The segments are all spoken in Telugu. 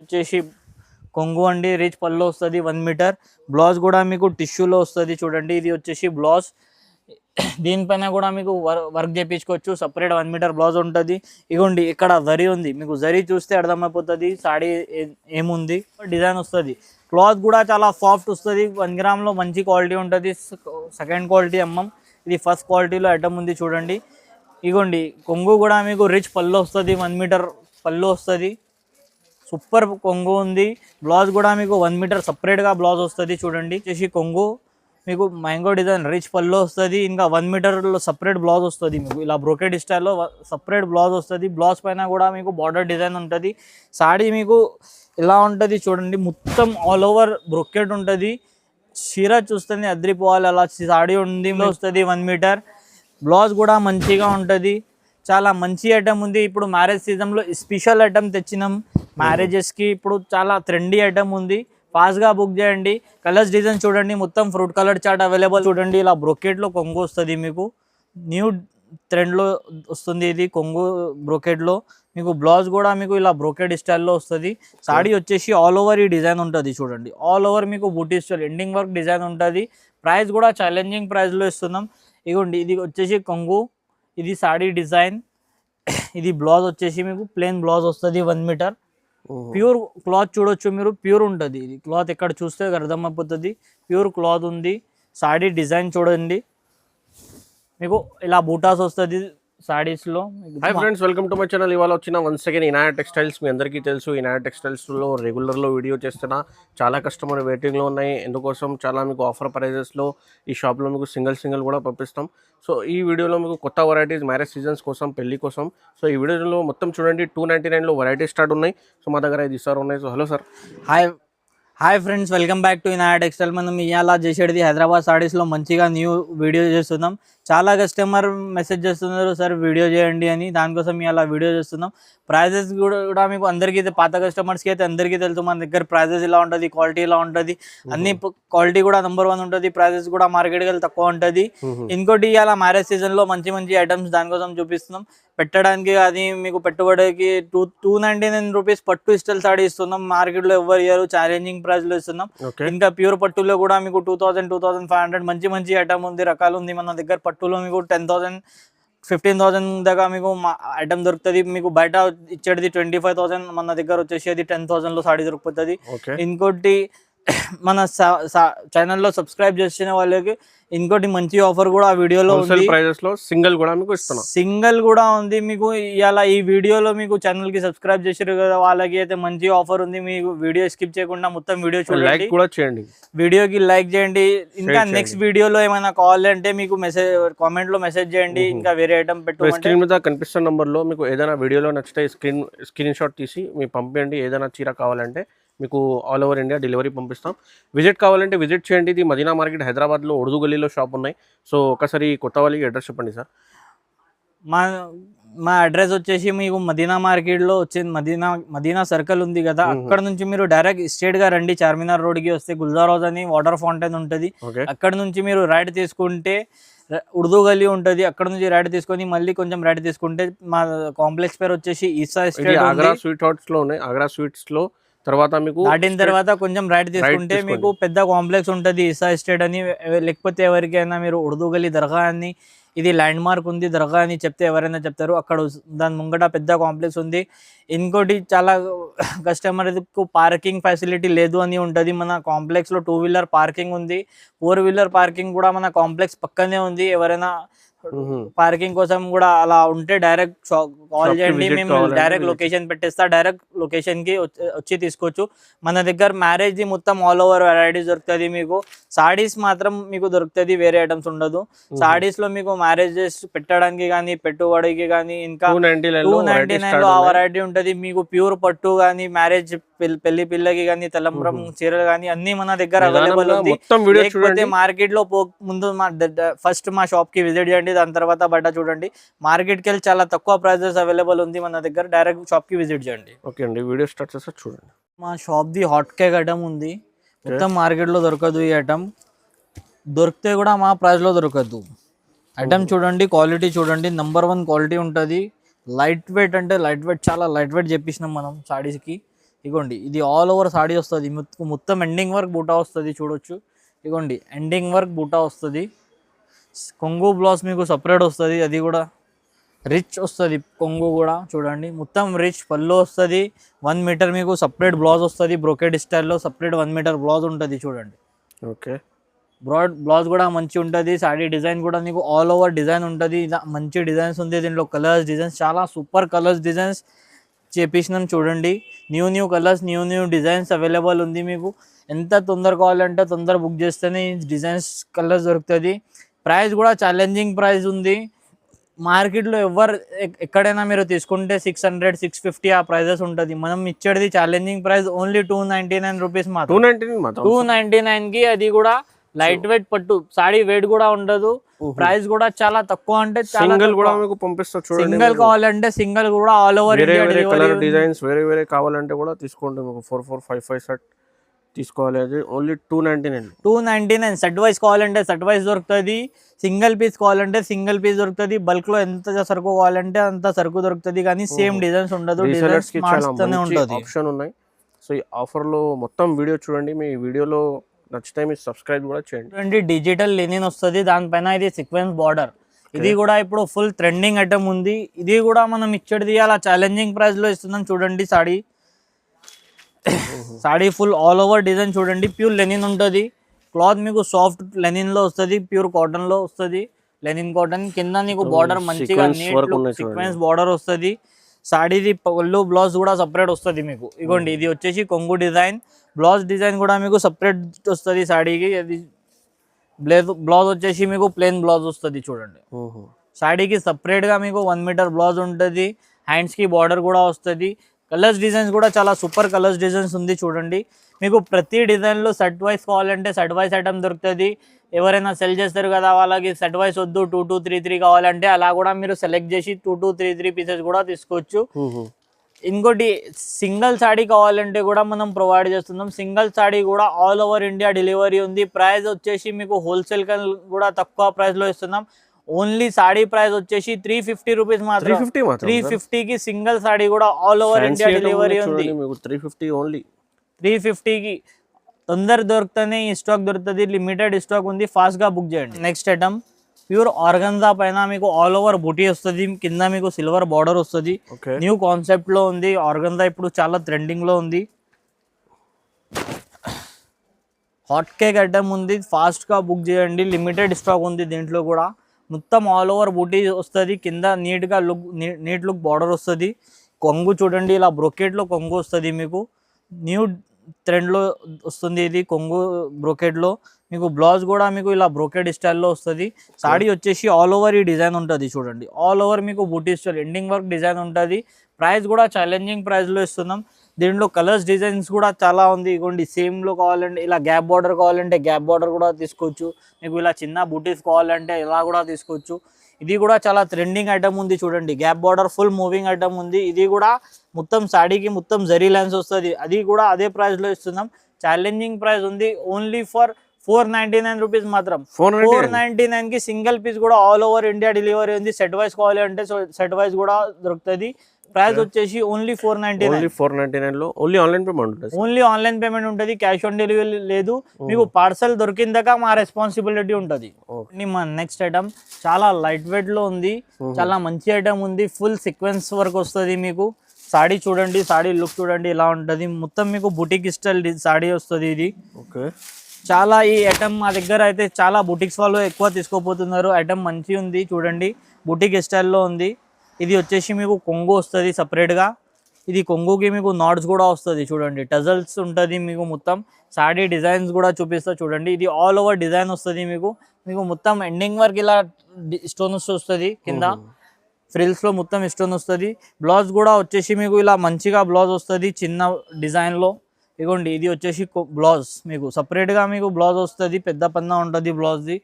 వచ్చేసి కొంగు అండి, రిచ్ పళ్ళు వస్తుంది 1 మీటర్. బ్లౌజ్ కూడా మీకు టిష్యూలో వస్తుంది చూడండి. ఇది వచ్చేసి బ్లౌజ్. దీనిపైన కూడా మీకు వర్క్ చేయించుకోవచ్చు. సపరేట్ 1 మీటర్ బ్లౌజ్ ఉంటుంది. ఇగోండి ఇక్కడ జరీ ఉంది, మీకు జరీ చూస్తే అర్థమైపోతుంది సాడీ ఏముంది. డిజైన్ వస్తుంది. క్లాత్ కూడా చాలా సాఫ్ట్ వస్తుంది. 1 గ్రామ్లో మంచి క్వాలిటీ ఉంటుంది. సెకండ్ క్వాలిటీ అమ్మం. ఇది ఫస్ట్ క్వాలిటీలో ఐటమ్ ఉంది చూడండి. ఇగోండి కొంగు కూడా మీకు రిచ్ పళ్ళు వస్తుంది. 1 మీటర్ పళ్ళు వస్తుంది. సూపర్ కొంగు ఉంది. బ్లౌజ్ కూడా మీకు 1 మీటర్ సపరేట్గా బ్లౌజ్ వస్తుంది చూడండి. చేసి కొంగు మీకు మ్యాంగో డిజైన్ రిచ్ పళ్ళు వస్తుంది. ఇంకా 1 మీటర్లో సపరేట్ బ్లౌజ్ వస్తుంది. మీకు ఇలా బ్రోకెడ్ స్టైల్లో సపరేట్ బ్లౌజ్ వస్తుంది. బ్లౌజ్ పైన కూడా మీకు బార్డర్ డిజైన్ ఉంటుంది. సాడీ మీకు ఇలా ఉంటుంది చూడండి. మొత్తం ఆల్ ఓవర్ బ్రోకెడ్ ఉంటుంది. చీర చూస్తుంది అద్రిపోవాలి అలా సాడీ ఉంది వస్తుంది. 1 మీటర్ బ్లౌజ్ కూడా మంచిగా ఉంటుంది. చాలా మంచి ఐటమ్ ఉంది. ఇప్పుడు మ్యారేజ్ సీజన్లో స్పెషల్ ఐటమ్ తెచ్చినాం మ్యారేజెస్కి. ఇప్పుడు చాలా ట్రెండీ ఐటమ్ ఉంది. ఫాస్ట్గా బుక్ చేయండి. కలర్స్ డిజైన్ చూడండి, మొత్తం ఫ్రూట్ కలర్ చార్ట్ అవైలబుల్ చూడండి. ఇలా బ్రోకెట్లో కొంగు వస్తుంది మీకు. న్యూ ట్రెండ్లో వస్తుంది ఇది కొంగు బ్రోకెట్లో. మీకు బ్లౌజ్ కూడా మీకు ఇలా బ్రోకెడ్ స్టైల్లో వస్తుంది. సాడీ వచ్చేసి ఆల్ ఓవర్ ఈ డిజైన్ ఉంటుంది చూడండి. ఆల్ ఓవర్ మీకు బూటీ స్టైల్ ఎండింగ్ వర్క్ డిజైన్ ఉంటుంది. ప్రైస్ కూడా ఛాలెంజింగ్ ప్రైస్లో ఇస్తున్నాం. ఇగోండి ఇది వచ్చేసి కొంగు, ఇది సాడీ డిజైన్. ఇది బ్లౌజ్ వచ్చేసి మీకు ప్లెయిన్ బ్లౌజ్ వస్తుంది 1 మీటర్. ప్యూర్ క్లాత్ చూడొచ్చు మీరు, ప్యూర్ ఉంటుంది ఇది క్లాత్. ఎక్కడ చూస్తే అర్థమైపోతుంది ప్యూర్ క్లాత్ ఉంది. సాడీ డిజైన్ చూడండి, మీకు ఇలా బూటాస్ వస్తుంది సాడీస్లో. Hi friends, welcome to my channel. ఇవాళ వచ్చిన వన్స్ అగైన్ ఇనాయా టెక్స్టైల్స్. మీ అందరికీ తెలుసు ఇనాయా టెక్స్టైల్స్లో రెగ్యులర్లో వీడియో చేస్తున్నా. చాలా కస్టమర్ వెయిటింగ్లో ఉన్నాయి. ఎందుకోసం చాలా మీకు ఆఫర్ ప్రైజెస్లో ఈ షాప్లో మీకు సింగిల్ కూడా పంపిస్తాం. సో ఈ వీడియోలో మీకు కొత్త వెరైటీస్ మ్యారేజ్ సీజన్స్ కోసం, పెళ్లి కోసం. సో ఈ వీడియోలో మొత్తం చూడండి 299లో వెరైటీస్ స్టార్ట్ ఉన్నాయి. సో మా దగ్గర 5 సార్ ఉన్నాయి. So hello sir. Hi friends, welcome back to Inaya textile. మనం ఇవాళ చేసేది హైదరాబాద్ సారీస్లో మంచిగా న్యూ వీడియో చేస్తున్నాం. చాలా కస్టమర్ మెసేజ్ చేస్తున్నారు సార్ వీడియో చేయండి అని. దానికోసం ఇవాళ వీడియో చేస్తున్నాం. ప్రైజెస్ కూడా మీకు అందరికీ పాత కస్టమర్స్కి అయితే అందరికీ తెలుసు మన దగ్గర ప్రైజెస్ ఇలా ఉంటుంది, క్వాలిటీ ఇలా ఉంటుంది. అన్ని క్వాలిటీ కూడా నెంబర్ 1 ఉంటుంది. ప్రైజెస్ కూడా మార్కెట్కి వెళ్ళి తక్కువ ఉంటుంది. ఇంకోటి ఇవాళ మ్యారేజ్ సీజన్లో మంచి ఐటమ్స్ దానికోసం చూపిస్తున్నాం. పెట్టడానికి అది మీకు పెట్టుబడికి 299 రూపీస్ పట్టు స్టైల్ సాడీ ఇస్తున్నాం. మార్కెట్లో ఎవరు ఇయర్ ఛాలెంజింగ్ ప్రైస్ లో ఇస్తున్నాం. ఇంకా ప్యూర్ పట్టులో కూడా మీకు 2000, 2500 మంచి ఐటమ్ ఉంది, రకాలు ఉంది మన దగ్గర. పట్టులో మీకు 10,000, 15,000 దాకా మీకు ఐటమ్ దొరుకుతుంది. మీకు బయట ఇచ్చేది 25,000, మన దగ్గర వచ్చేసి అది 10,000లో సాడీ దొరుకుతుంది. ఇంకోటి మన ఛానల్లో సబ్స్క్రైబ్ చేసిన వాళ్ళకి ఇంకోటి మంచి ఆఫర్ కూడా ఆ వీడియోలో ఉంది. ప్రైజెస్ లో సింగిల్ కూడా మీకు ఇస్తున్నాం. సింగిల్ కూడా ఉంది మీకు. ఇవాళ ఈ వీడియోలో మీకు ఛానల్ కి సబ్స్క్రైబ్ చేసారు కదా వాళ్ళకి అయితే మంచి ఆఫర్ ఉంది. మీకు వీడియో స్కిప్ చేయకుండా మొత్తం వీడియో చూడండి, లైక్ కూడా చేయండి, వీడియోకి లైక్ చేయండి. ఇంకా నెక్స్ట్ వీడియోలో ఏమైనా కావాలంటే మీకు మెసేజ్ కామెంట్ లో మెసేజ్ చేయండి. ఇంకా వేరే ఐటమ్ పెట్టు. స్క్రీన్ మీద కనిపిస్తున్న నంబర్ లో మీకు ఏదైనా వీడియోలో నచ్చితే స్క్రీన్ షాట్ తీసి మీకు పంపించండి. ఏదైనా చీర కావాలంటే మీకు ఆల్ ఓవర్ ఇండియా డెలివరీ పంపిస్తాం. విజిట్ కావాలంటే విజిట్ చేయండి. ఇది మదీనా మార్కెట్ హైదరాబాద్లో ఉర్దూ గల్లీలో షాప్ ఉన్నాయి. సో ఒకసారి కొత్త వాళ్ళకి అడ్రస్ చెప్పండి సార్. మా అడ్రస్ వచ్చేసి మీకు మదీనా మార్కెట్లో వచ్చేది మదీనా సర్కిల్ ఉంది కదా, అక్కడ నుంచి మీరు డైరెక్ట్ స్ట్రేట్ గా రండి. చార్మినార్ రోడ్ కి వస్తే గుల్జార్ హౌస్ అని వాటర్ ఫౌంటైన్ ఉంటుంది. అక్కడ నుంచి మీరు రైట్ తీసుకుంటే ఉర్దూ గల్లీ ఉంటుంది. అక్కడ నుంచి రైట్ తీసుకొని మళ్ళీ కొంచెం రైట్ తీసుకుంటే మా కాంప్లెక్స్ పేరు వచ్చేసి ఈసా ఎస్టేట్. ఆగ్రా స్వీట్ హౌస్ లో ఉన్నాయి. ఆగ్రా స్వీట్స్ లో తర్వాత మీకు దాటిన తర్వాత కొంచెం రైట్ తీసుకుంటే మీకు పెద్ద కాంప్లెక్స్ ఉంటుంది ఈసా ఎస్టేట్ అని. లేకపోతే ఎవరికైనా మీరు ఉర్దూ గల్లీ దర్గా అని, ఇది ల్యాండ్ మార్క్ ఉంది దర్గా అని చెప్తే ఎవరైనా చెప్తారు. అక్కడ దాని ముంగట పెద్ద కాంప్లెక్స్ ఉంది. ఇంకోటి చాలా కస్టమర్కు పార్కింగ్ ఫెసిలిటీ లేదు అని ఉంటుంది. మన కాంప్లెక్స్ లో 2 వీలర్ పార్కింగ్ ఉంది, 4 వీలర్ పార్కింగ్ కూడా మన కాంప్లెక్స్ పక్కనే ఉంది. ఎవరైనా పార్కింగ్ కోసం కూడా అలా ఉంటే డైరెక్ట్ కాల్ చేయండి, మేము డైరెక్ట్ లొకేషన్ పెట్టేస్తా. డైరెక్ట్ లొకేషన్ కి వచ్చి తీసుకోవచ్చు. మన దగ్గర మ్యారేజ్ ది మొత్తం ఆల్ ఓవర్ వెరైటీస్ దొరుకుతుంది. మీకు సాడీస్ మాత్రం మీకు దొరుకుతుంది, వేరే ఐటమ్స్ ఉండదు. సాడీస్ లో మీకు మ్యారేజెస్ పెట్టడానికి కానీ పెట్టుబడికి కానీ ఇంకా 299లో ఆ వెరైటీ ఉంటుంది. మీకు ప్యూర్ పట్టు కానీ మ్యారేజ్ పెళ్లి పిల్లకి కానీ తలంబ్రం చీరలు కానీ అన్ని మన దగ్గర అవైలబుల్ ఉంది. లేకపోతే మార్కెట్ లో ముందు ఫస్ట్ మా షాప్ కి విజిట్ చేయండి, దాని తర్వాత బయట చూడండి. మార్కెట్ కి వెళ్ళి చాలా తక్కువ ప్రైజెస్ అవైలబుల్ ఉంది మన దగ్గర. డైరెక్ట్ షాప్ కి విజిట్ చేయండి. ఓకే అండి, వీడియో స్టార్ట్ చేస్తే చూడండి. మా shop the hot cake item ఉంది. మొత్తం మార్కెట్ లో దొరకదు ఈ ఐటమ్. దొరికితే కూడా మా ప్రైస్ లో దొరకదు. ఐటమ్ చూడండి, క్వాలిటీ చూడండి, నెంబర్ 1 క్వాలిటీ ఉంటుంది. లైట్ వెయిట్ అంటే లైట్ వెయిట్, చాలా లైట్ వెయిట్ చేపించినాం మనం సాడీస్ కి. ఇగోండి ఇది ఆల్ ఓవర్ సాడీ వస్తుంది, మొత్తం ఎండింగ్ వర్క్ బూటా వస్తుంది చూడొచ్చు. ఇగోండి ఎండింగ్ వర్క్ బూటా వస్తుంది. కొంగు బ్లౌజ్ మీకు సపరేట్ వస్తుంది, అది కూడా రిచ్ వస్తుంది. కొంగు కూడా చూడండి మొత్తం రిచ్ పళ్ళు వస్తుంది. 1 మీటర్ మీకు సపరేట్ బ్లౌజ్ వస్తుంది, బ్రోకెడ్ స్టైల్లో సపరేట్ 1 మీటర్ బ్లౌజ్ ఉంటుంది చూడండి. ఓకే, బ్లౌజ్ కూడా మంచి ఉంటుంది. సాడీ డిజైన్ కూడా మీకు ఆల్ ఓవర్ డిజైన్ ఉంటుంది, మంచి డిజైన్స్ ఉంది దీంట్లో. కలర్స్ డిజైన్స్ చాలా సూపర్ కలర్స్ డిజైన్స్ చేపించినాం చూడండి. New colours new designs available ఉంది. మీకు ఎంత తొందర కావాలంటే తొందర బుక్ చేస్తేనే ఈ డిజైన్స్ కలర్స్ దొరుకుతుంది. ప్రైస్ కూడా ఛాలెంజింగ్ ప్రైస్ ఉంది. మార్కెట్లో ఎక్కడైనా మీరు తీసుకుంటే 600, 650 ఆ ప్రైజెస్ ఉంటుంది. మనం ఇచ్చేది ఛాలెంజింగ్ ప్రైస్ ఓన్లీ 299 రూపీస్ మాత్రం. 299కి అది కూడా లైట్ వెయిట్ పట్టు సాడీ, వెయిట్ కూడా ఉండదు. ప్రైస్ కూడా చాలా తక్కువ, అంటే సింగిల్ కూడా మీకు పంపిస్తా చూడండి. సింగిల్ కావాలంటే సింగిల్ కూడా ఆల్ ఓవర్ కలర్ డిజైన్స్ వేరే కావాలంటే కూడా తీసుకోండి. మీకు 4-5 సెట్ తీసుకోవాలి. అది ఓన్లీ 299. సెట్ వైస్ కావాలంటే సెట్ వైస్ దొరుకుతుంది, సింగిల్ పీస్ కావాలంటే సింగిల్ పీస్ దొరుకుతుంది. బల్క్ లో ఎంత సరుకు కావాలంటే అంత సరుకు దొరుకుతుంది, కానీ సేమ్ డిజైన్స్ ఉండదు, డిజైన్స్ మారుస్తూనే ఉంటుంది. ఆప్షన్ ఉన్నాయి. సో ఈ ఆఫర్ లో మొత్తం వీడియో చూడండి. మీ వీడియోలో నచ్చితే మీరు సబ్స్క్రైబ్ కూడా చేయండి. డిజిటల్ లెనిన్ వస్తుంది, దానిపైన ఇది సీక్వెన్స్ బార్డర్. ఇది కూడా ఇప్పుడు ఫుల్ ట్రెండింగ్ ఐటమ్ ఉంది. ఇది కూడా మనం ఇచ్చేది అలా ఛాలెంజింగ్ ప్రైస్ లో ఇస్తున్నాం చూడండి. Saree full all over design చూడండి. ప్యూర్ లెనిన్ ఉంటుంది. క్లాత్ మీకు సాఫ్ట్ లెనిన్ లో వస్తుంది, ప్యూర్ కాటన్ లో వస్తుంది. లెనిన్ కాటన్ కింద నీకు బార్డర్ మంచిగా నీట్ సీక్వెన్స్ బార్డర్ వస్తుంది. సాడీది పళ్ళు బ్లౌజ్ కూడా సపరేట్ వస్తుంది మీకు. ఇగోండి ఇది వచ్చేసి కొంగు డిజైన్, బ్లౌజ్ డిజైన్ కూడా మీకు సపరేట్ వస్తుంది సాడీకి. అది బ్లౌజ్ వచ్చేసి మీకు ప్లెయిన్ బ్లౌజ్ వస్తుంది చూడండి. సాడీకి సపరేట్ గా మీకు 1 మీటర్ బ్లౌజ్ ఉంటుంది. హ్యాండ్స్ కి బార్డర్ కూడా వస్తుంది. కలర్స్ డిజైన్స్ కూడా చాలా సూపర్ కలర్స్ డిజైన్స్ ఉంది చూడండి. మీకు ప్రతి డిజైన్ లో సెట్ వైస్ కావాలంటే సెట్ వైస్ ఐటమ్ దొరుకుతుంది. ఎవరైనా సెల్ చేస్తారు కదా, వాళ్ళకి సెట్ వైస్ వద్దు 2-3 కావాలంటే అలా కూడా మీరు సెలెక్ట్ చేసి 2-3 పీసెస్ కూడా తీసుకోవచ్చు. ఇంకోటి సింగిల్ సాడీ కావాలంటే కూడా మనం ప్రొవైడ్ చేస్తున్నాం. సింగిల్ సాడీ కూడా ఆల్ ఓవర్ ఇండియా డెలివరీ ఉంది. ప్రైస్ వచ్చేసి మీకు హోల్సేల్ కూడా తక్కువ ప్రైస్ లో ఇస్తున్నాం. ఓన్లీ సాడీ ప్రైస్ వచ్చేసి 350 రూపీస్ మాత్రం. 350కి సింగిల్ సాడీ కూడా ఆల్ ఓవర్ ఇండియా డెలివరీ ఉంది. 350కి తొందర దొరుకుతానే ఈ స్టాక్ దొరుకుతుంది. లిమిటెడ్ స్టాక్ ఉంది, ఫాస్ట్ గా బుక్ చేయండి. నెక్స్ట్ ఐటమ్ ప్యూర్ ఆర్గన్జా పైన మీకు ఆల్ ఓవర్ బూటీ వస్తుంది. కింద మీకు సిల్వర్ బార్డర్ వస్తుంది. న్యూ కాన్సెప్ట్ లో ఉంది. ఆర్గన్జా ఇప్పుడు చాలా ట్రెండింగ్ లో ఉంది. హాట్ కేక్ ఐటమ్ ఉంది, ఫాస్ట్ గా బుక్ చేయండి. లిమిటెడ్ స్టాక్ ఉంది దీంట్లో కూడా. మొత్తం ఆల్ ఓవర్ బూటీ వస్తుంది. కింద నీట్ లుక్ బార్డర్ వస్తుంది. కొంగు చూడండి, ఇలా బ్రోకెట్ లో కొంగు వస్తుంది మీకు. న్యూ ట్రెండ్ లో వస్తుంది ఇది కొంగు బ్రోకెట్ లో. మీకు బ్లౌజ్ కూడా మీకు ఇలా బ్రోకెడ్ స్టైల్లో వస్తుంది. సాడీ వచ్చేసి ఆల్ ఓవర్ ఈ డిజైన్ ఉంటుంది చూడండి. ఆల్ ఓవర్ మీకు బూటీ స్టైల్ ఎండింగ్ వర్క్ డిజైన్ ఉంటుంది. ప్రైస్ కూడా ఛాలెంజింగ్ ప్రైస్ లో ఇస్తున్నాం. దీంట్లో కలర్స్ డిజైన్స్ కూడా చాలా ఉంది. ఇగోండి సేమ్ లో కావాలంటే ఇలా గ్యాప్ బార్డర్ కావాలంటే గ్యాప్ బార్డర్ కూడా తీసుకోవచ్చు. మీకు ఇలా చిన్న బూటీస్ కావాలంటే ఇలా కూడా తీసుకోవచ్చు. ఇది కూడా చాలా ట్రెండింగ్ ఐటమ్ ఉంది చూడండి. Gap border full moving item ఉంది. ఇది కూడా మొత్తం సాడీకి మొత్తం జరీ లైన్స్ వస్తుంది. అది కూడా అదే ప్రైస్ లో ఇస్తున్నాం. ఛాలెంజింగ్ ప్రైస్ ఉంది. ఓన్లీ ఫర్ 499 రూపీస్ మాత్రం. 499 కి సింగిల్ పీస్ కూడా ఆల్ ఓవర్ ఇండియా డెలివరీ ఉంది. సెట్ వైస్ కావాలంటే సెట్ వైస్ కూడా దొరుకుతుంది. ప్రైస్ వచ్చేసి ఓన్లీ 499 లో ఓన్లీ ఆన్లైన్ పేమెంట్ ఉంటుంది. ఓన్లీ ఆన్లైన్ పేమెంట్ ఉంటుంది, క్యాష్ ఆన్ డెలివరీ లేదు. మీకు పార్సల్ దొరికిందాక మా రెస్పాన్సిబిలిటీ ఉంటుంది. మా నెక్స్ట్ ఐటమ్ చాలా లైట్ వెయిట్ లో ఉంది, చాలా మంచి ఐటమ్ ఉంది. ఫుల్ సీక్వెన్స్ వర్క్ వస్తుంది మీకు. సాడీ చూడండి, సాడీ లుక్ చూడండి ఇలా ఉంటుంది. మొత్తం మీకు బుటిక్ స్టైల్ సాడీ వస్తుంది ఇది. చాలా ఈ ఐటమ్ మా దగ్గర అయితే చాలా బుటిక్స్ వాళ్ళు ఎక్కువ తీసుకోపోతున్నారు. ఐటమ్ మంచి ఉంది చూడండి, బుటిక్ స్టైల్లో ఉంది. ఇది వచ్చేసి మీకు కొంగు వస్తుంది సపరేట్గా. ఇది కొంగుకి మీకు నాట్స్ కూడా వస్తుంది చూడండి, టజల్స్ ఉంటుంది మీకు. మొత్తం సాడీ డిజైన్స్ కూడా చూపిస్తా చూడండి. ఇది ఆల్ ఓవర్ డిజైన్ వస్తుంది మీకు. మీకు మొత్తం ఎండింగ్ వర్క్ ఇలా స్టోన్స్ వస్తుంది. కింద ఫ్రిల్స్ లో మొత్తం స్టోన్ వస్తుంది. బ్లౌజ్ కూడా వచ్చేసి మీకు ఇలా మంచిగా బ్లౌజ్ వస్తుంది చిన్న డిజైన్ లో. ఇగోండి ఇది వచ్చేసి బ్లౌజ్ మీకు సపరేట్గా మీకు బ్లౌజ్ వస్తుంది. పెద్ద పన్నా ఉంటుంది బ్లౌజ్ది.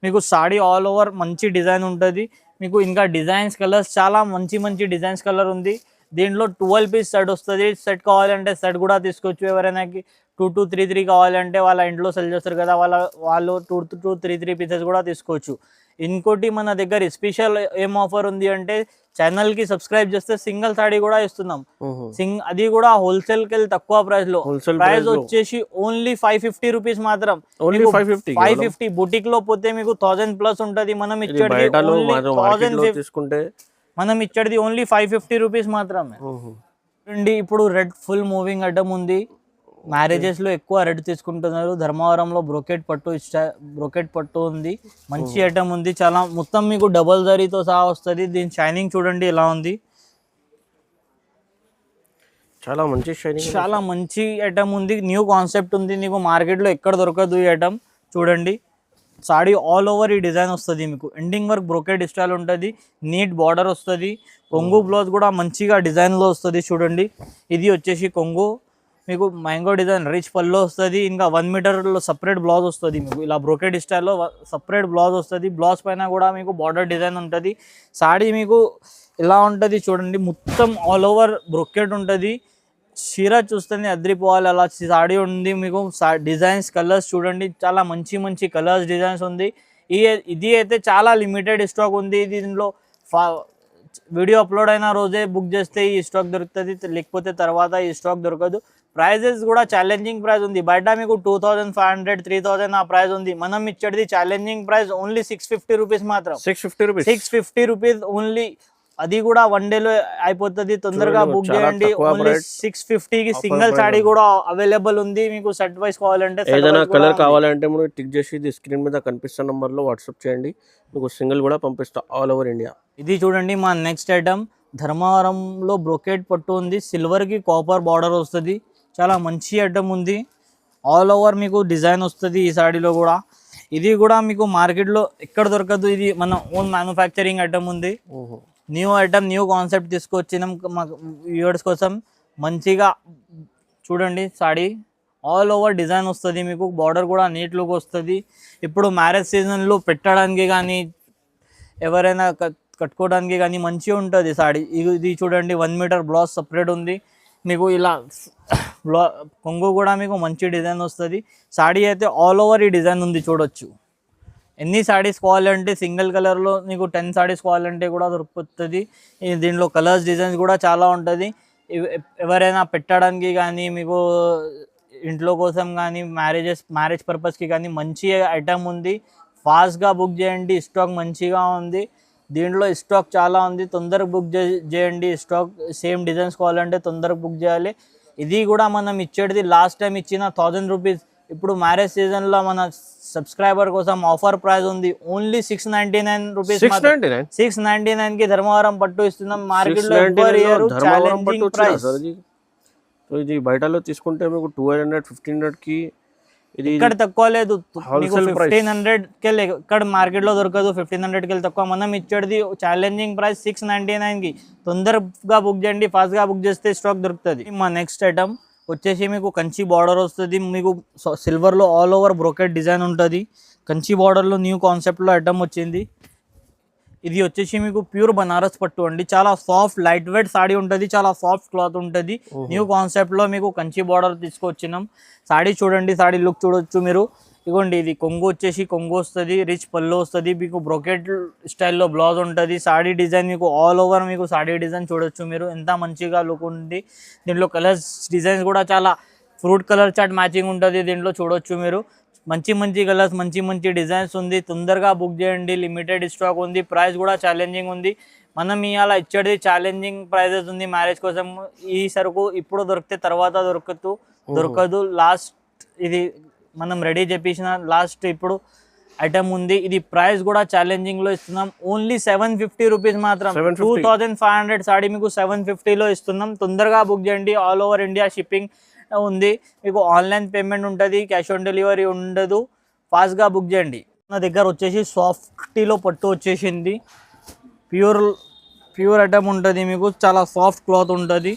మీకు సాడీ ఆల్ ఓవర్ మంచి డిజైన్ ఉంటుంది మీకు. ఇంకా డిజైన్స్ కలర్స్ చాలా మంచి డిజైన్స్ కలర్ ఉంది. దీంట్లో 12 పీస్ సెట్ వస్తుంది. సెట్ కావాలంటే సెట్ కూడా తీసుకోవచ్చు. ఎవరైనాకి 2-3 కావాలంటే వాళ్ళ ఇంట్లో సెల్ చేస్తారు కదా, వాళ్ళు 2-3 పీసెస్ కూడా తీసుకోవచ్చు. ఇంకోటి మన దగ్గర స్పెషల్ ఏం ఆఫర్ ఉంది అంటే ఛానల్ కి సబ్స్క్రైబ్ చేస్తే సింగిల్ సాడీ కూడా ఇస్తున్నాం. అది కూడా హోల్సేల్ కి తక్కువ ప్రైస్ లో. ప్రైస్ వచ్చేసి ఓన్లీ 550 రూపీస్ మాత్రం. 550 బుటిక్ లో పోతే మీకు 1000 ప్లస్ ఉంటది. మనం ఇచ్చేది ఓన్లీ 550 రూపీస్ మాత్రమే. ఇప్పుడు రెడ్ ఫుల్ మూవింగ్ ఐటమ్ ఉంది. మ్యారేజెస్ లో ఎక్కువ రెడ్ తీసుకుంటున్నారు. ధర్మవరంలో బ్రోకెట్ పట్టు ఉంది. మంచి ఐటమ్ ఉంది. చాలా మొత్తం మీకు డబల్ జరీతో సహా వస్తుంది. దీని షైనింగ్ చూడండి ఎలా ఉంది. చాలా మంచి ఐటమ్ ఉంది. న్యూ కాన్సెప్ట్ ఉంది. నీకు మార్కెట్ లో ఎక్కడ దొరకదు ఈ ఐటమ్. చూడండి సాడీ ఆల్ ఓవర్ ఈ డిజైన్ వస్తుంది. మీకు ఎండింగ్ వర్క్ బ్రోకెట్ స్టైల్ ఉంటుంది. నీట్ బార్డర్ వస్తుంది. కొంగు బ్లౌజ్ కూడా మంచిగా డిజైన్ లో వస్తుంది. చూడండి ఇది వచ్చేసి కొంగు మీకు మ్యాంగో డిజైన్ రిచ్ పల్లో వస్తుంది. ఇంకా 1 మీటర్లో సపరేట్ బ్లౌజ్ వస్తుంది. మీకు ఇలా బ్రోకెట్ స్టైల్లో సపరేట్ బ్లౌజ్ వస్తుంది. బ్లౌజ్ పైన కూడా మీకు బార్డర్ డిజైన్ ఉంటుంది. సాడీ మీకు ఇలా ఉంటుంది. చూడండి మొత్తం ఆల్ ఓవర్ బ్రోకెట్ ఉంటుంది. చీర చూస్తేనే అద్రిపోవాలి అలా సాడీ ఉంది. మీకు డిజైన్స్ కలర్స్ చూడండి చాలా మంచి మంచి కలర్స్ డిజైన్స్ ఉంది. ఇది అయితే చాలా లిమిటెడ్ స్టాక్ ఉంది. దీనిలో వీడియో అప్లోడ్ అయిన రోజే బుక్ చేస్తే ఈ స్టాక్ దొరుకుతుంది. లేకపోతే తర్వాత ఈ స్టాక్ దొరకదు. ప్రైజెస్ కూడా ఛాలెంజింగ్ ప్రైస్ ఉంది. బయట మీకు 2500 3000 ఆ ప్రైస్ ఉంది. మనం ఇచ్చేది ఛాలెంజింగ్ ప్రైస్ ఓన్లీ 650 రూపీస్ మాత్రం. 650 రూపీస్ ఓన్లీ. అది కూడా 1 డేలో అయిపోతుంది. తొందరగా బుక్ చేయండి. ఓన్లీ 650 కి సింగిల్ సాడీ కూడా అవైలబుల్ ఉంది. మీకు సెట్ వైస్ కావాలంటే ఏదైనా కలర్ కావాలంటే మీరు టిక్ చేసి స్క్రీన్ మీద కనిపిస్తున్న నంబర్ లో వాట్సాప్ చేయండి. మీకు సింగిల్ కూడా పంపిస్తా ఆల్ ఓవర్ ఇండియా. ఇది చూడండి మా నెక్స్ట్ ఐటమ్. ధర్మవరంలో బ్రోకెట్ పట్టు ఉంది. సిల్వర్ కి కాపర్ బార్డర్ వస్తుంది. చాలా మంచి ఐటమ్ ఉంది. ఆల్ ఓవర్ మీకు డిజైన్ వస్తుంది ఈ సాడీలో కూడా. ఇది కూడా మీకు మార్కెట్లో ఎక్కడ దొరకదు. ఇది మన ఓన్ మ్యానుఫ్యాక్చరింగ్ ఐటమ్ ఉంది. న్యూ ఐటమ్ న్యూ కాన్సెప్ట్ తీసుకొచ్చినాం మా వ్యూవర్స్ కోసం. మంచిగా చూడండి సాడీ ఆల్ ఓవర్ డిజైన్ వస్తుంది. మీకు బార్డర్ కూడా నీట్ లుక్ వస్తుంది. ఇప్పుడు మ్యారేజ్ సీజన్లో పెట్టడానికి కానీ ఎవరైనా కట్టుకోవడానికి కానీ మంచిగా ఉంటుంది సాడీ. ఇది చూడండి 1 మీటర్ బ్లౌజ్ సపరేట్ ఉంది. మీకు ఇలా కొంగు కూడా మీకు మంచి డిజైన్ వస్తుంది. సాడీ అయితే ఆల్ ఓవర్ ఈ డిజైన్ ఉంది చూడొచ్చు. ఎన్ని సాడీస్ కావాలంటే సింగిల్ కలర్లో మీకు 10 సాడీస్ కావాలంటే కూడా దొరుకుతుంది. దీంట్లో కలర్స్ డిజైన్స్ కూడా చాలా ఉంటుంది. ఎవరైనా పెట్టడానికి కానీ మీకు ఇంట్లో కోసం కానీ మ్యారేజ్ పర్పస్కి కానీ మంచి ఐటమ్ ఉంది. ఫాస్ట్గా బుక్ చేయండి. స్టాక్ మంచిగా ఉంది. దీంట్లో స్టాక్ చాలా ఉంది. తొందరగా బుక్ చేయండి. స్టాక్ సేమ్ డిజైన్స్ కావాలంటే తొందరగా బుక్ చేయాలి. ఇది కూడా మనం ఇచ్చేది లాస్ట్ టైం ఇచ్చిన 1000 రూపీస్. ఇప్పుడు మ్యారేజ్ సీజన్లో మన సబ్స్క్రైబర్ కోసం ఆఫర్ ప్రైస్ ఉంది. Only 699 rupees. 699 కి ధర్మవరం పట్టు ఇస్తున్నాం. మార్కెట్ లో ఛాలెంజింగ్ ప్రైస్. ఇది బయటలో తీసుకుంటే మీకు 1200 1500 కి ఇది ఇక్కడ తక్కువ లేదు. మీకు 1500 కి ఇక్కడ మార్కెట్ లో దొరకదు. 1500 కి తక్కువ. మనం ఇచ్చేది ఛాలెంజింగ్ ప్రైస్ 699 కి. తొందరగా బుక్ చేయండి. ఫాస్ట్ గా బుక్ చేస్తే స్టాక్ దొరుకుతుంది. మా నెక్స్ట్ ఐటమ్ వచ్చేసి మీకు కంచి బార్డర్ వస్తుంది. మీకు సిల్వర్లో ఆల్ ఓవర్ బ్రోకెట్ డిజైన్ ఉంటుంది. కంచి బార్డర్లో న్యూ కాన్సెప్ట్లో ఐటమ్ వచ్చింది. ఇది వచ్చేసి మీకు ప్యూర్ బనారస్ పట్టు అండి. చాలా సాఫ్ట్ లైట్ వెయిట్ సాడీ ఉంటుంది. చాలా సాఫ్ట్ క్లాత్ ఉంటుంది. న్యూ కాన్సెప్ట్లో మీకు కంచి బార్డర్ తీసుకొచ్చినాం. సాడీ చూడండి. సాడీ లుక్ చూడొచ్చు మీరు. ఇగోండి ఇది కొంగు వచ్చేసి కొంగు వస్తుంది. రిచ్ పళ్ళు వస్తుంది. మీకు బ్రోకెట్ స్టైల్లో బ్లౌజ్ ఉంటుంది. సాడీ డిజైన్ మీకు ఆల్ ఓవర్ మీకు సాడీ డిజైన్ చూడొచ్చు మీరు. ఎంత మంచిగా లుక్ ఉంది. దీంట్లో కలర్స్ డిజైన్స్ కూడా చాలా ఫ్రూట్ కలర్ చాట్ మ్యాచింగ్ ఉంటుంది. దీంట్లో చూడొచ్చు మీరు. మంచి మంచి కలర్స్ మంచి మంచి డిజైన్స్ ఉంది. తొందరగా బుక్ చేయండి. లిమిటెడ్ స్టాక్ ఉంది. ప్రైస్ కూడా ఛాలెంజింగ్ ఉంది. మనం ఇవాళ ఇచ్చేది ఛాలెంజింగ్ ప్రైజెస్ ఉంది మ్యారేజ్ కోసం. ఈ సరుకు ఇప్పుడు దొరికితే తర్వాత దొరకదు. లాస్ట్ ఇది మనం రెడీ చేపించిన లాస్ట్ ఇప్పుడు ఐటమ్ ఉంది. ఇది ప్రైస్ కూడా ఛాలెంజింగ్ లో ఇస్తున్నాం. ఓన్లీ 750 రూపీస్ మాత్రం. 2500 సాడీ మీకు 750 లో ఇస్తున్నాం. తొందరగా బుక్ చేయండి. ఆల్ ఓవర్ ఇండియా షిప్పింగ్ ఉంది. మీకు ఆన్లైన్ పేమెంట్ ఉంటుంది. క్యాష్ ఆన్ డెలివరీ ఉండదు. ఫాస్ట్గా బుక్ చేయండి. నా దగ్గర వచ్చేసి సాఫ్టీలో పట్టు వచ్చేసింది. ప్యూర్ ఐటమ్ ఉంటుంది. మీకు చాలా సాఫ్ట్ క్లాత్ ఉంటుంది.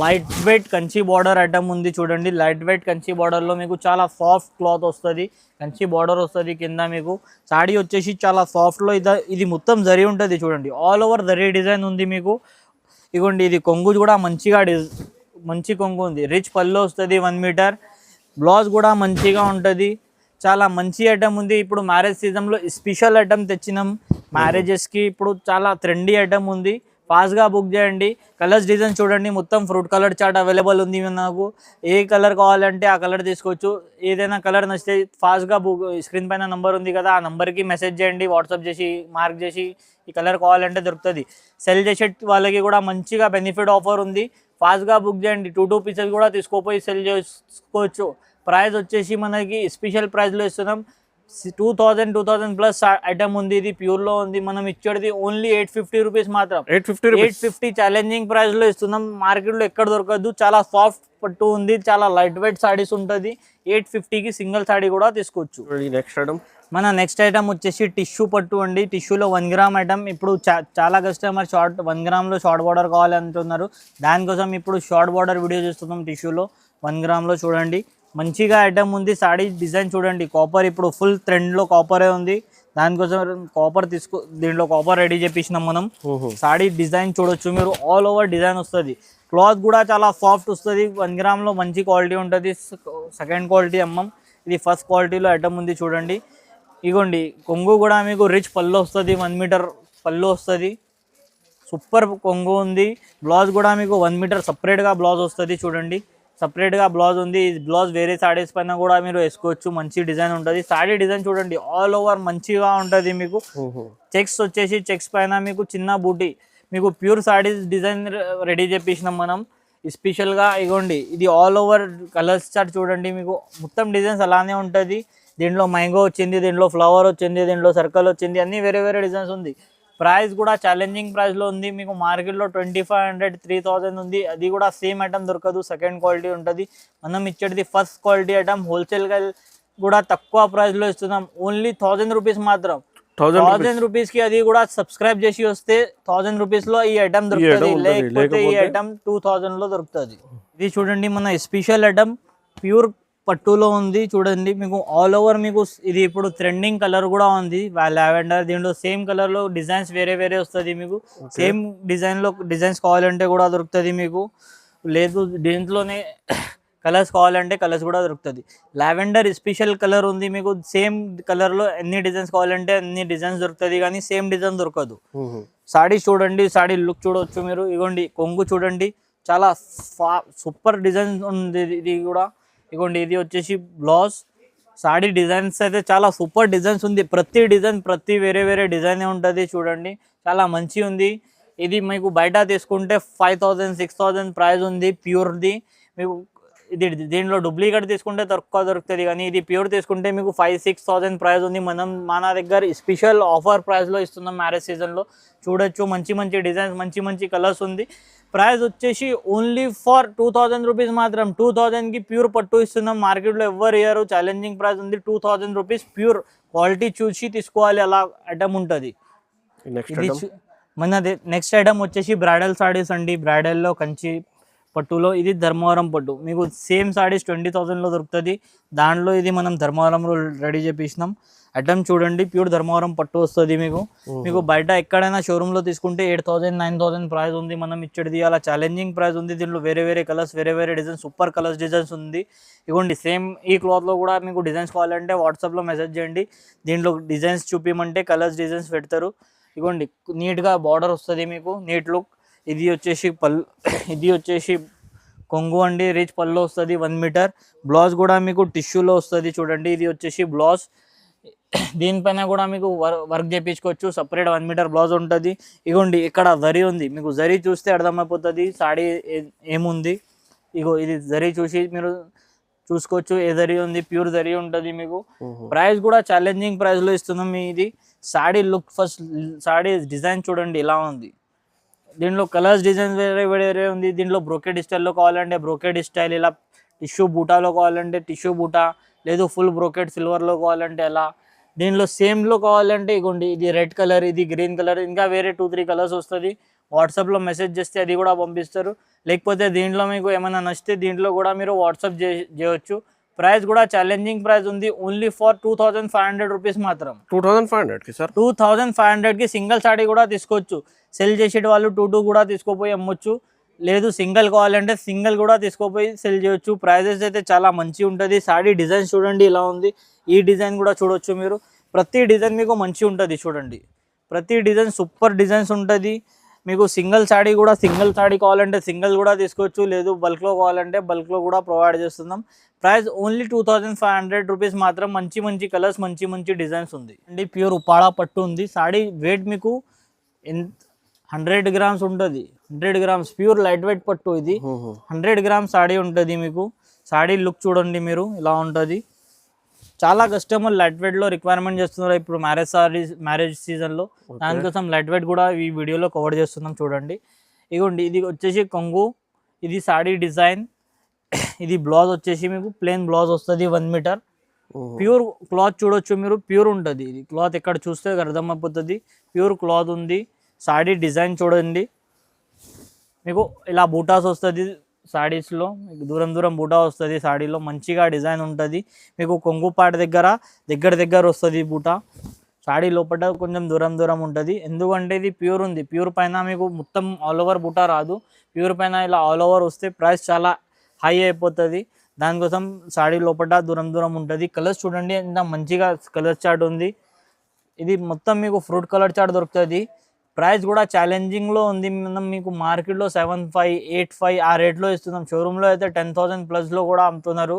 Light weight Kanchi border item ఉంది చూడండి. లైట్ వెయిట్ కంచి బార్డర్లో మీకు చాలా సాఫ్ట్ క్లాత్ వస్తుంది. కంచి బార్డర్ వస్తుంది కింద. మీకు సాడీ వచ్చేసి చాలా సాఫ్ట్లో ఇది మొత్తం జరీ ఉంటుంది చూడండి. ఆల్ ఓవర్ జరీ డిజైన్ ఉంది మీకు. ఇగోండి ఇది కొంగు కూడా మంచి కొంగు ఉంది. రిచ్ పళ్ళు వస్తుంది 1 మీటర్. బ్లౌజ్ కూడా మంచిగా ఉంటుంది. చాలా మంచి ఐటమ్ ఉంది. ఇప్పుడు మ్యారేజ్ సీజన్లో స్పెషల్ ఐటమ్ తెచ్చినాం మ్యారేజెస్కి. ఇప్పుడు చాలా ట్రెండీ ఐటమ్ ఉంది, ఫాస్ట్గా బుక్ చేయండి. కలర్స్ డిజైన్ చూడండి, మొత్తం ఫ్రూట్ కలర్ చార్ట్ అవైలబుల్ ఉంది. నాకు ఏ కలర్ కావాలంటే ఆ కలర్ తీసుకోవచ్చు. ఏదైనా కలర్ నచ్చితే ఫాస్ట్గా బుక్, స్క్రీన్ పైన నంబర్ ఉంది కదా, ఆ నెంబర్కి మెసేజ్ చేయండి, వాట్సాప్ చేసి మార్క్ చేసి ఈ కలర్ కావాలంటే దొరుకుతుంది. సెల్ చేసే వాళ్ళకి కూడా మంచిగా బెనిఫిట్ ఆఫర్ ఉంది, ఫాస్ట్గా బుక్ చేయండి. 2 పీసెస్ కూడా తీసుకోపోయి సెల్ చేసుకోవచ్చు. ప్రైస్ వచ్చేసి మనకి స్పెషల్ ప్రైస్లో ఇస్తున్నాం. 2000 ప్లస్ ఐటమ్ ఉంది. ఇది ప్యూర్లో ఉంది. మనం ఇచ్చేది ఓన్లీ 850 రూపీస్ మాత్రం. 850 ఛాలెంజింగ్ ప్రైస్లో ఇస్తున్నాం. మార్కెట్లో ఎక్కడ దొరకదు. చాలా సాఫ్ట్ పట్టు ఉంది, చాలా లైట్ వెయిట్ సారీస్ ఉంటుంది. 850కి సింగిల్ సారీ కూడా తీసుకోవచ్చు. నెక్స్ట్ ఐటమ్ మన నెక్స్ట్ ఐటమ్ వచ్చేసి టిష్యూ పట్టు అండి. టిష్యూలో 1 గ్రామ్ ఐటమ్. ఇప్పుడు చాలా కస్టమర్ 1 గ్రామ్లో షార్ట్ బార్డర్ కావాలి అంటున్నారు. దానికోసం ఇప్పుడు షార్ట్ బార్డర్ వీడియో చేస్తున్నాం. టిష్యూలో 1 గ్రామ్లో చూడండి, మంచిగా ఐటమ్ ఉంది. సాడీ డిజైన్ చూడండి, కాపర్ ఇప్పుడు ఫుల్ ట్రెండ్లో కాపరే ఉంది. దానికోసం కాపర్ దీంట్లో కాపర్ రెడీ చేపించినాం మనం. సాడీ డిజైన్ చూడొచ్చు మీరు, ఆల్ ఓవర్ డిజైన్ వస్తుంది. క్లాత్ కూడా చాలా సాఫ్ట్ వస్తుంది. 1 గ్రామ్లో మంచి క్వాలిటీ ఉంటుంది. సెకండ్ క్వాలిటీ అమ్మం. ఇది ఫస్ట్ క్వాలిటీలో ఐటమ్ ఉంది చూడండి. ఇగోండి, కొంగు కూడా మీకు రిచ్ పళ్ళు వస్తుంది, 1 మీటర్ పళ్ళు వస్తుంది. సూపర్ కొంగు ఉంది. బ్లౌజ్ కూడా మీకు 1 మీటర్ సపరేట్గా బ్లౌజ్ వస్తుంది చూడండి. సపరేట్గా బ్లౌజ్ ఉంది. ఈ బ్లౌజ్ వేరే సారీస్ పైన కూడా మీరు వేసుకోవచ్చు. మంచి డిజైన్ ఉంటుంది. సారీ డిజైన్ చూడండి, ఆల్ ఓవర్ మంచిగా ఉంటుంది. మీకు చెక్స్ వచ్చేసి చెక్స్ పైన మీకు చిన్న బూటీ, మీకు ప్యూర్ సారీస్ డిజైన్ రెడీ చేపించినాం మనం స్పెషల్గా. ఇగోండి, ఇది ఆల్ ఓవర్ కలర్స్ చార్ట్ చూడండి, మీకు మొత్తం డిజైన్స్ అలానే ఉంటుంది. దీంట్లో మ్యాంగో వచ్చింది, దీంట్లో ఫ్లవర్ వచ్చింది, దీంట్లో సర్కిల్ వచ్చింది, అన్ని వేరే వేరే డిజైన్స్ ఉంది. ప్రైస్ కూడా ఛాలెంజింగ్ ప్రైస్లో ఉంది. మీకు మార్కెట్లో 2500 3000 ఉంది. అది కూడా సేమ్ ఐటమ్ దొరకదు, సెకండ్ క్వాలిటీ ఉంటుంది. మనం ఇచ్చేది ఫస్ట్ క్వాలిటీ ఐటమ్. హోల్సేల్గా కూడా తక్కువ ప్రైస్లో ఇస్తున్నాం, ఓన్లీ 1000 రూపీస్ మాత్రం. 1000 రూపీస్కి అది కూడా సబ్స్క్రైబ్ చేసి వస్తే 1000 రూపీస్లో ఈ ఐటమ్ దొరుకుతుంది. లేకపోతే ఈ ఐటమ్ 2000లో దొరుకుతుంది. ఇది చూడండి, మన స్పెషల్ ఐటమ్ ప్యూర్ పట్టులో ఉంది చూడండి. మీకు ఆల్ ఓవర్ మీకు ఇది ఇప్పుడు ట్రెండింగ్ కలర్ కూడా ఉంది, లావెండర్. దీంట్లో సేమ్ కలర్లో డిజైన్స్ వేరే వేరే వస్తుంది. మీకు సేమ్ డిజైన్లో డిజైన్స్ కావాలంటే కూడా దొరుకుతుంది మీకు. లేదు దీంట్లోనే కలర్స్ కావాలంటే కలర్స్ కూడా దొరుకుతుంది. లావెండర్ స్పెషల్ కలర్ ఉంది. మీకు సేమ్ కలర్లో ఎన్ని డిజైన్స్ కావాలంటే అన్ని డిజైన్స్ దొరుకుతుంది, కానీ సేమ్ డిజైన్ దొరకదు. సాడీ చూడండి, సాడీ లుక్ చూడవచ్చు మీరు. ఇగోండి, కొంగు చూడండి, చాలా సూపర్ డిజైన్ ఉంది. ఇది కూడా ఇగోండి, ఇది వచ్చేసి బ్లౌజ్. సాడీ డిజైన్స్ అయితే చాలా సూపర్ డిజైన్స్ ఉంది. ప్రతి డిజైన్ ప్రతి వేరే వేరే డిజైన్ ఉంటుంది చూడండి, చాలా మంచి ఉంది. ఇది మీకు బయట తీసుకుంటే 5000 6000 ప్రైస్ ఉంది ప్యూర్ది. మీకు ఇది దీంట్లో డూప్లికేట్ తీసుకుంటే తక్కువ దొరుకుతుంది, కానీ ఇది ప్యూర్ తీసుకుంటే మీకు 5-6,000 ప్రైస్ ఉంది. మన దగ్గర స్పెషల్ ఆఫర్ ప్రైస్లో ఇస్తున్నాం మ్యారేజ్ సీజన్లో. చూడొచ్చు, మంచి మంచి డిజైన్స్, మంచి మంచి కలర్స్ ఉంది. ప్రైస్ వచ్చేసి ఓన్లీ ఫర్ 2000 రూపీస్ మాత్రం. 2000కి ప్యూర్ పట్టు ఇస్తున్నాం. మార్కెట్లో ఎవరు ఇయ్యారు. ఛాలెంజింగ్ ప్రైస్ ఉంది. 2000 రూపీస్ ప్యూర్ క్వాలిటీ చూసి తీసుకోవాలి, అలా ఐటమ్ ఉంటుంది. మన నెక్స్ట్ ఐటమ్ వచ్చేసి బ్రైడల్ సారీస్ అండి. బ్రైడల్లో కంచి పట్టులో ఇది ధర్మవరం పట్టు. మీకు సేమ్ సారీస్ 20,000లో దొరుకుతుంది. దాంట్లో ఇది మనం ధర్మవరంలో రెడీ చేపించినాం. ఐటమ్ చూడండి, ప్యూర్ ధర్మవరం పట్టు వస్తుంది. మీకు బయట ఎక్కడైనా షోరూంలో తీసుకుంటే 8,000 9,000 ప్రైస్ ఉంది. మనం ఇచ్చేది అలా ఛాలెంజింగ్ ప్రైస్ ఉంది. దీంట్లో వేరే వేరే కలర్స్, వేరే వేరే డిజైన్స్, సూపర్ కలర్స్ డిజైన్స్ ఉంది. ఇగోండి, సేమ్ ఈ క్లాత్లో కూడా మీకు డిజైన్స్ కావాలంటే వాట్సాప్లో మెసేజ్ చేయండి. దీంట్లో డిజైన్స్ చూపించమంటే కలర్స్ డిజైన్స్ పెడతారు. ఇగోండి, నీట్గా బార్డర్ వస్తుంది మీకు, నీట్ లుక్. ఇది వచ్చేసి కొంగు అండి, రిచ్ పళ్ళు వస్తుంది, 1 మీటర్. బ్లౌజ్ కూడా మీకు టిష్యూలో వస్తుంది చూడండి. ఇది వచ్చేసి బ్లౌజ్. దీనిపైన కూడా మీకు వర్క్ చేయించుకోవచ్చు. సపరేట్ 1 మీటర్ బ్లౌజ్ ఉంటుంది. ఇగోండి, ఇక్కడ జరీ ఉంది. మీకు జరీ చూస్తే అర్థమైపోతుంది సాడీ ఏముంది. ఇగో ఇది జరీ చూసి మీరు చూసుకోవచ్చు. ఏ జరీ ఉంది, ప్యూర్ జరీ ఉంటుంది మీకు. ప్రైస్ కూడా ఛాలెంజింగ్ ప్రైస్లో ఇస్తున్నాం. ఇది saree look, first saree design చూడండి ఎలా ఉంది. దీంట్లో కలర్స్ డిజైన్స్ వేరే వేరే ఉంది. దీంట్లో బ్రోకెడ్ స్టైల్లో కావాలంటే బ్రోకెడ్ స్టైల్, ఇలా టిష్యూ బూటాలో కావాలంటే టిష్యూ బూటా, లేదు ఫుల్ బ్రోకెడ్ సిల్వర్లో కావాలంటే అలా. దీనిలో సేమ్లో కావాలంటే ఇగోండి, ఇది రెడ్ కలర్, ఇది గ్రీన్ కలర్, ఇంకా వేరే 2-3 కలర్స్ వస్తుంది. వాట్సాప్లో మెసేజ్ చేస్తే అది కూడా పంపిస్తారు. లేకపోతే దీంట్లో మీకు ఏమైనా నచ్చితే దీంట్లో కూడా మీరు వాట్సాప్ చేయవచ్చు. ప్రైస్ కూడా ఛాలెంజింగ్ ప్రైస్ ఉంది. ఓన్లీ ఫర్ 2500 రూపీస్ మాత్రం. 2500కి సార్, 2500కి సింగిల్ సాడీ కూడా తీసుకోవచ్చు. సెల్ చేసే వాళ్ళు 2 కూడా తీసుకోపోయి అమ్మొచ్చు. లేదు సింగిల్ కావాలంటే సింగిల్ కూడా తీసుకోపోయి సెల్ చేయొచ్చు. ప్రైజెస్ అయితే చాలా మంచి ఉంటుంది. సాడీ డిజైన్ చూడండి ఇలా ఉంది. ఈ డిజైన్ కూడా చూడొచ్చు మీరు. ప్రతి డిజైన్ మీకు మంచి ఉంటుంది చూడండి. ప్రతి డిజైన్ సూపర్ డిజైన్స్ ఉంటుంది. మీకు సింగిల్ సాడీ కూడా సింగిల్ సాడీ కావాలంటే సింగిల్ కూడా తీసుకోవచ్చు. లేదు బల్క్లో కావాలంటే బల్క్లో కూడా ప్రొవైడ్ చేస్తున్నాం. ప్రైస్ ఓన్లీ 2500 రూపీస్ మాత్రం. మంచి మంచి కలర్స్ మంచి మంచి డిజైన్స్ ఉంది అండి. ప్యూర్ ఉపాడా పట్టు ఉంది. సాడీ వెయిట్ మీకు 100 గ్రామ్స్ ఉంటుంది. 100 గ్రామ్స్ ప్యూర్ లైట్ వెయిట్ పట్టు ఇది. 100 గ్రామ్స్ సాడీ ఉంటుంది మీకు. సాడీ లుక్ చూడండి మీరు ఇలా ఉంటుంది. చాలా కస్టమర్ లైట్ వెయిట్లో రిక్వైర్మెంట్ చేస్తున్నారు ఇప్పుడు మ్యారేజ్ సీజన్లో. దానికోసం లైట్ వెయిట్ కూడా ఈ వీడియోలో కవర్ చేస్తున్నాం చూడండి. ఇగోండి ఇది వచ్చేసి కొంగు. ఇది సాడీ డిజైన్. ఇది బ్లౌజ్ వచ్చేసి మీకు ప్లెయిన్ బ్లౌజ్ వస్తుంది 1 మీటర్. ప్యూర్ క్లాత్ చూడొచ్చు మీరు. ప్యూర్ ఉంటుంది ఇది క్లాత్. ఎక్కడ చూస్తే అర్థమైపోతుంది ప్యూర్ క్లాత్ ఉంది. సాడీ డిజైన్ చూడండి. మీకు ఇలా బూటాస్ వస్తుంది సాడీస్లో. మీకు దూరం దూరం బూటా వస్తుంది సాడీలో. మంచిగా డిజైన్ ఉంటుంది. మీకు కొంగు పాట దగ్గర వస్తుంది బూటా. సాడీ లోపల కొంచెం దూరం దూరం ఉంటుంది. ఎందుకంటే ఇది ప్యూర్ ఉంది. ప్యూర్ పైన మీకు మొత్తం ఆల్ ఓవర్ బూటా రాదు. ప్యూర్ పైన ఇలా ఆల్ ఓవర్ వస్తే ప్రైస్ చాలా హై అయిపోతుంది. దానికోసం సాడీ లోపల దూరం దూరం ఉంటుంది. కలర్స్ చూడండి ఎంత మంచిగా కలర్ చార్ట్ ఉంది. ఇది మొత్తం మీకు ఫ్రూట్ కలర్ చార్ట్ దొరుకుతుంది. ప్రైస్ కూడా ఛాలెంజింగ్లో ఉంది. మనం మీకు మార్కెట్లో 7500, 8500 ఆ రేట్లో ఇస్తున్నాం. షోరూంలో అయితే 10,000 ప్లస్లో కూడా అమ్ముతున్నారు.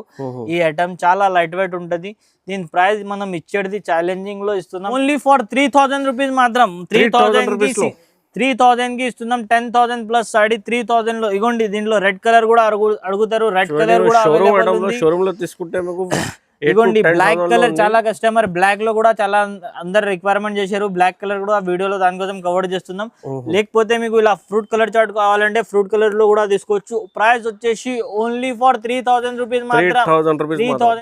ఈ ఐటమ్ చాలా లైట్ వెయిట్ ఉంటుంది. దీని ప్రైస్ మనం ఇచ్చేది ఛాలెంజింగ్లో ఇస్తున్నాం. ఓన్లీ ఫర్ 3000 రూపీస్ మాత్రం. 3000 కి ఇస్తున్నాం. 10,000 ప్లస్ సాడీ 3000 లో. ఇగోండి దీంట్లో రెడ్ కలర్ కూడా అడుగుతారు. రెడ్ కలర్ కూడా షోరూమ్ లో తీసుకుంటే మీకు ఇగోండి బ్లాక్ కలర్. చాలా కస్టమర్ బ్లాక్ లో కూడా చాలా అందరు రిక్వైర్మెంట్ చేశారు. బ్లాక్ కలర్ కూడా వీడియోలో దానికోసం కవర్ చేస్తున్నాం. లేకపోతే మీకు ఇలా ఫ్రూట్ కలర్ చార్ట్ కావాలంటే ఫ్రూట్ కలర్ లో కూడా తీసుకోవచ్చు. ప్రైస్ వచ్చేసి ఓన్లీ ఫర్ 3000 రూపీస్ మాత్రం. 3000